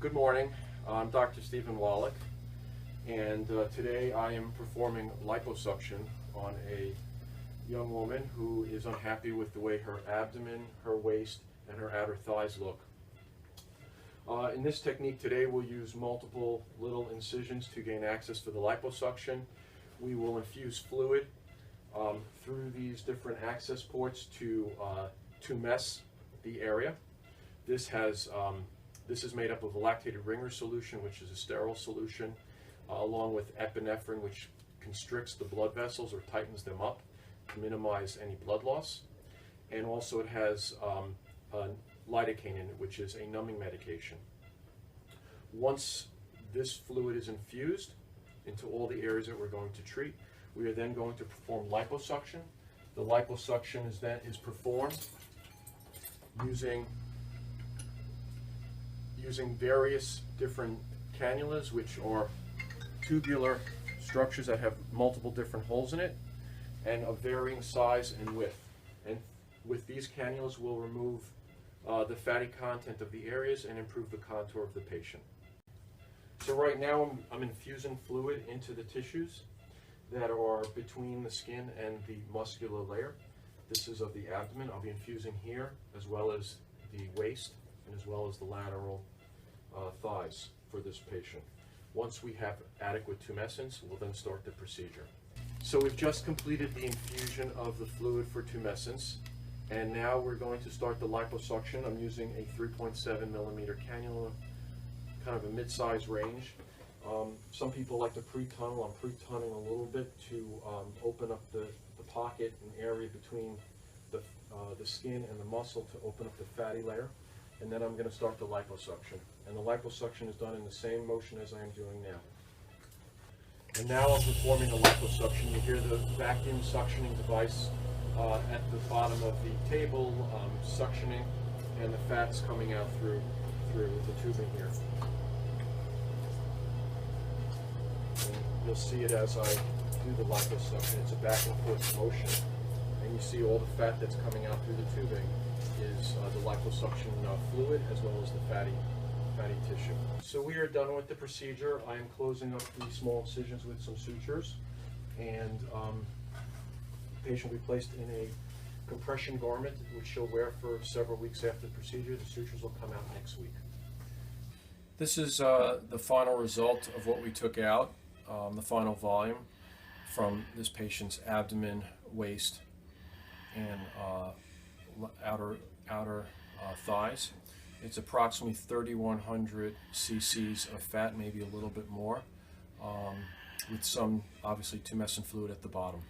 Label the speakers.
Speaker 1: Good morning, I'm Dr. Stephen Wallach, and today I am performing liposuction on a young woman who is unhappy with the way her abdomen, her waist, and her outer thighs look. In this technique today we'll use multiple little incisions to gain access to the liposuction. We will infuse fluid through these different access ports to tumescent the area. This is made up of a lactated ringer solution, which is a sterile solution, along with epinephrine, which constricts the blood vessels or tightens them up to minimize any blood loss. And also it has lidocaine in it, which is a numbing medication. Once this fluid is infused into all the areas that we're going to treat, we are then going to perform liposuction. The liposuction is performed using various different cannulas, which are tubular structures that have multiple different holes in it and of varying size and width. And with these cannulas we'll remove the fatty content of the areas and improve the contour of the patient. So right now I'm infusing fluid into the tissues that are between the skin and the muscular layer. This is of the abdomen. I'll be infusing here as well as the waist and as well as the lateral thighs for this patient. Once we have adequate tumescence, we'll then start the procedure. So we've just completed the infusion of the fluid for tumescence, and now we're going to start the liposuction. I'm using a 3.7 millimeter cannula, kind of a mid-size range. Some people like to pre-tunnel. I'm pre-tunneling a little bit to open up the pocket and area between the skin and the muscle to open up the fatty layer. And then I'm going to start the liposuction. And the liposuction is done in the same motion as I am doing now. And now I'm performing the liposuction. You hear the vacuum suctioning device at the bottom of the table suctioning, and the fat's coming out through the tubing here. And you'll see it as I do the liposuction. It's a back and forth motion, and you see all the fat that's coming out through the tubing is the liposuction fluid as well as the fatty tissue. So we are done with the procedure. I am closing up the small incisions with some sutures, and the patient will be placed in a compression garment which she'll wear for several weeks after the procedure. The sutures will come out next week. This is the final result of what we took out, the final volume from this patient's abdomen, waist, and outer thighs. It's approximately 3,100 cc's of fat, maybe a little bit more, with some obviously tumescent fluid at the bottom.